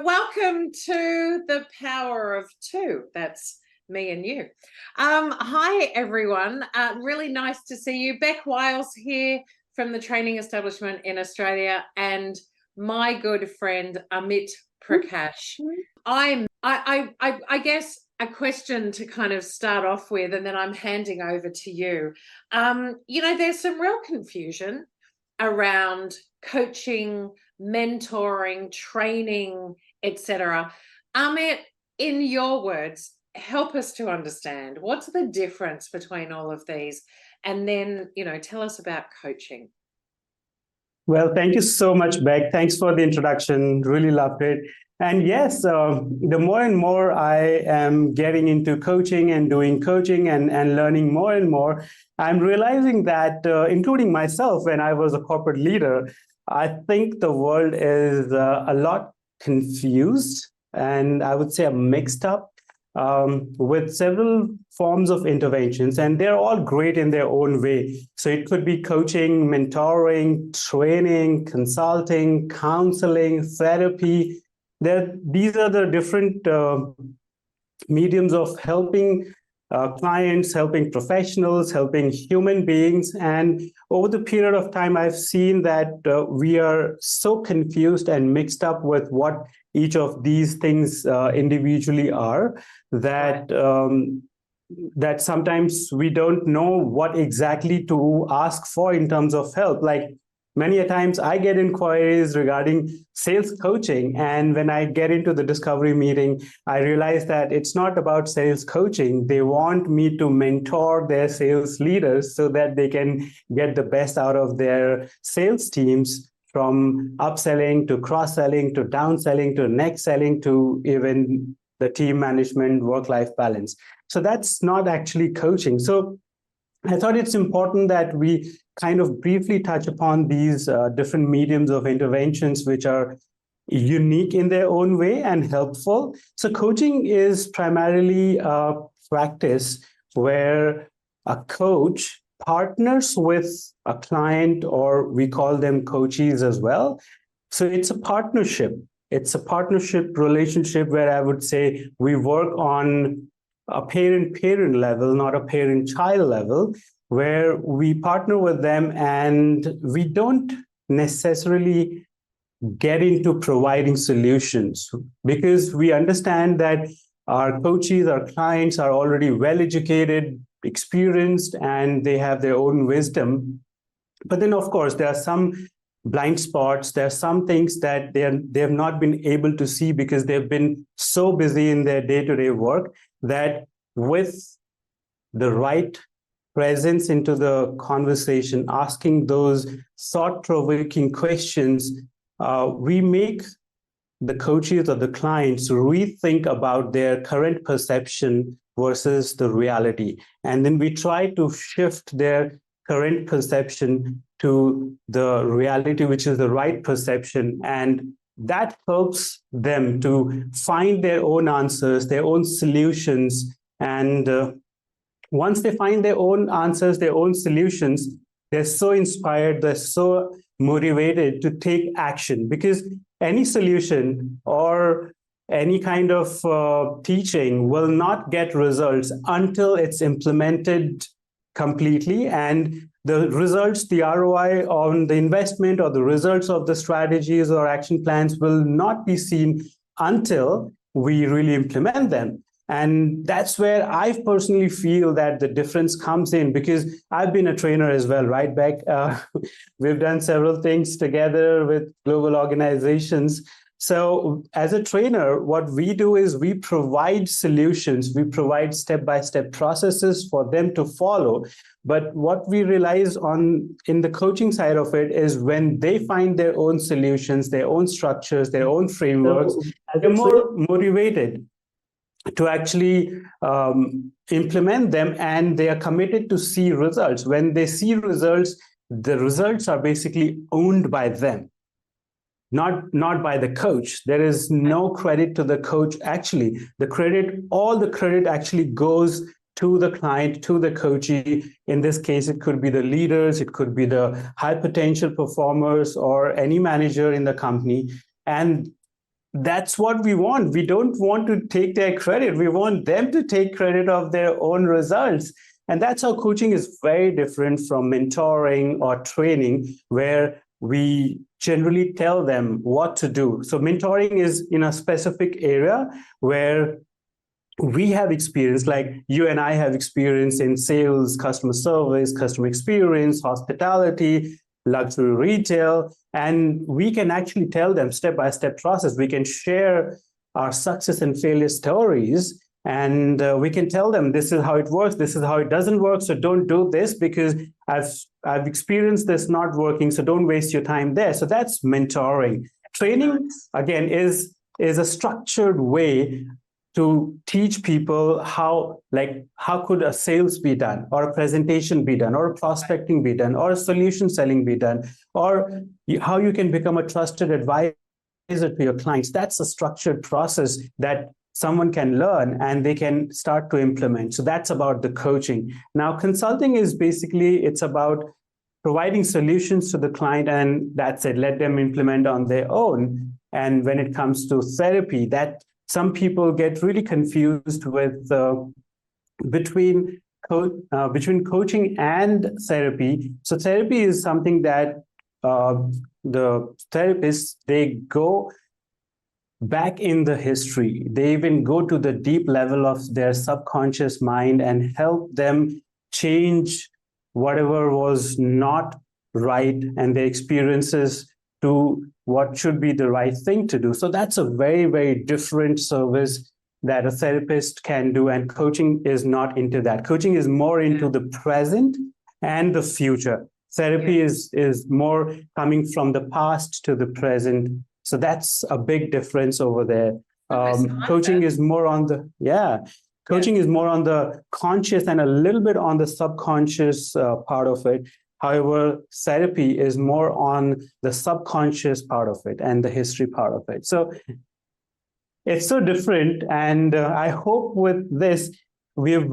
Welcome to the Power of Two. That's me and you. Hi, everyone. Really nice to see you. Beck Wiles here from the training establishment in Australia, and my good friend Amit Prakash. I guess a question to kind of start off with, and then I'm handing over to you. There's some real confusion around coaching, mentoring, training, etc. Amit, in your words, help us to understand what's the difference between all of these, and then, tell us about coaching. Well, thank you so much, Beck. Thanks for the introduction. Really loved it. And yes, the more and more I am getting into coaching and doing coaching and learning more and more, I'm realizing that, including myself, when I was a corporate leader, I think the world is a lot confused and I would say mixed up with several forms of interventions, and they're all great in their own way. So it could be coaching, mentoring, training, consulting, counseling, therapy. These are the different mediums of helping clients, helping professionals, helping human beings. And over the period of time, I've seen that we are so confused and mixed up with what each of these things individually are, that that sometimes we don't know what exactly to ask for in terms of help. Like many a times I get inquiries regarding sales coaching, and when I get into the discovery meeting, I realize that it's not about sales coaching. They want me to mentor their sales leaders so that they can get the best out of their sales teams, from upselling to cross-selling to downselling to next selling to even the team management, work-life balance. So that's not actually coaching. So I thought it's important that we kind of briefly touch upon these different mediums of interventions, which are unique in their own way and helpful. So coaching is primarily a practice where a coach partners with a client, or we call them coachees as well. So it's a partnership. It's a partnership relationship where I would say we work on a parent-parent level, not a parent-child level, where we partner with them and we don't necessarily get into providing solutions, because we understand that our coaches, our clients are already well-educated, experienced, and they have their own wisdom. But then, of course, there are some blind spots. There are some things that they have not been able to see because they've been so busy in their day-to-day work, that with the right presence into the conversation, asking those thought-provoking questions, we make the coaches or the clients rethink about their current perception versus the reality. And then we try to shift their current perception to the reality, which is the right perception. And that helps them to find their own answers, their own solutions. And once they find their own answers, their own solutions, they're so inspired, they're so motivated to take action, because any solution or any kind of teaching will not get results until it's implemented completely. And the results, the ROI on the investment, or the results of the strategies or action plans will not be seen until we really implement them. And that's where I personally feel that the difference comes in, because I've been a trainer as well, right, Beck? We've done several things together with global organizations. So as a trainer, what we do is we provide solutions, we provide step-by-step processes for them to follow. But what we realize in the coaching side of it is when they find their own solutions, their own structures, their own frameworks, they're more motivated to actually implement them, and they are committed to see results. When they see results, the results are basically owned by them, not by the coach. There is no credit to the coach. Actually, all the credit actually goes to the client, to the coachee. In this case, it could be the leaders, it could be the high potential performers, or any manager in the company. And that's what we want. We don't want to take their credit. We want them to take credit of their own results. And that's how coaching is very different from mentoring or training, where we generally tell them what to do. So mentoring is in a specific area where we have experience, like you and I have experience in sales, customer service, customer experience, hospitality, luxury retail, and we can actually tell them step-by-step process. We can share our success and failure stories, and we can tell them this is how it works, this is how it doesn't work, so don't do this because I've experienced this not working, so don't waste your time there. So that's mentoring. Training, again, is a structured way to teach people how could a sales be done, or a presentation be done, or a prospecting be done, or a solution selling be done, or how you can become a trusted advisor to your clients. That's a structured process that someone can learn and they can start to implement. So that's about the coaching. Now, consulting is basically, it's about providing solutions to the client, and that's it. Let them implement on their own. And when it comes to therapy, that some people get really confused with between coaching and therapy. So therapy is something that the therapists, they go back in the history. They even go to the deep level of their subconscious mind and help them change whatever was not right and their experiences to what should be the right thing to do. So that's a very, very different service that a therapist can do. And coaching is not into that. Coaching is more into the present and the future. Therapy is more coming from the past to the present. So that's a big difference over there. Coaching is more on the, coaching is more on the conscious and a little bit on the subconscious part of it. However, therapy is more on the subconscious part of it and the history part of it. So it's so different. And I hope with this, we've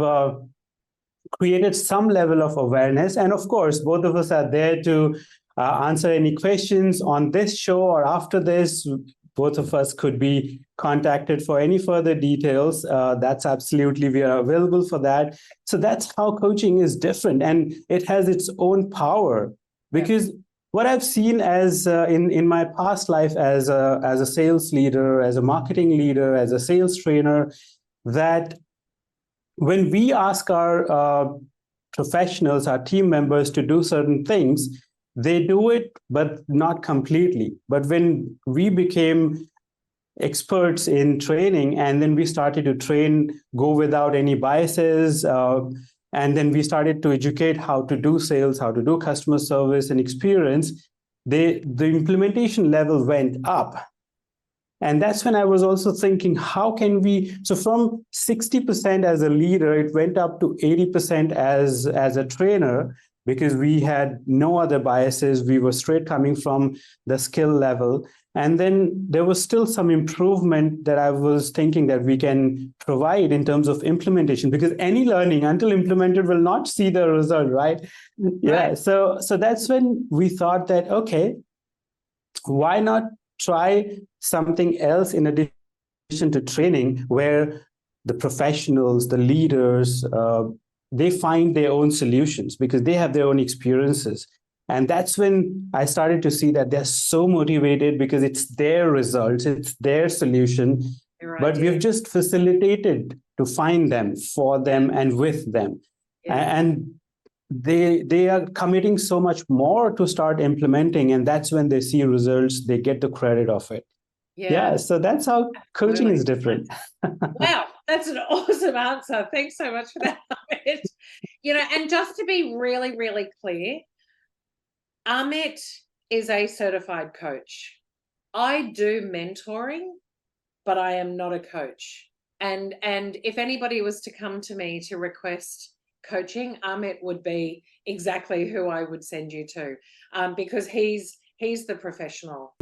created some level of awareness. And of course, both of us are there to answer any questions on this show or after this. Both of us could be contacted for any further details. That's absolutely, we are available for that. So that's how coaching is different, and it has its own power. Because what I've seen as in my past life as a sales leader, as a marketing leader, as a sales trainer, that when we ask our professionals, our team members to do certain things, they do it, but not completely. But when we became experts in training, and then we started to train, go without any biases, and then we started to educate how to do sales, how to do customer service and experience, the implementation level went up. And that's when I was also thinking, how can we, so from 60% as a leader, it went up to 80% as a trainer, because we had no other biases. We were straight coming from the skill level. And then there was still some improvement that I was thinking that we can provide in terms of implementation, because any learning until implemented will not see the result, right? Yeah. So that's when we thought that, okay, why not try something else in addition to training, where the professionals, the leaders, they find their own solutions because they have their own experiences. And that's when I started to see that they're so motivated because it's their results, it's their solution, but we've just facilitated to find them, for them, and with them. And they are committing so much more to start implementing, and that's when they see results, they get the credit of it. So that's how coaching is different. Wow, that's an awesome answer. Thanks so much for that, Amit. And just to be really, really clear, Amit is a certified coach. I do mentoring, but I am not a coach. And if anybody was to come to me to request coaching, Amit would be exactly who I would send you to, because he's the professional.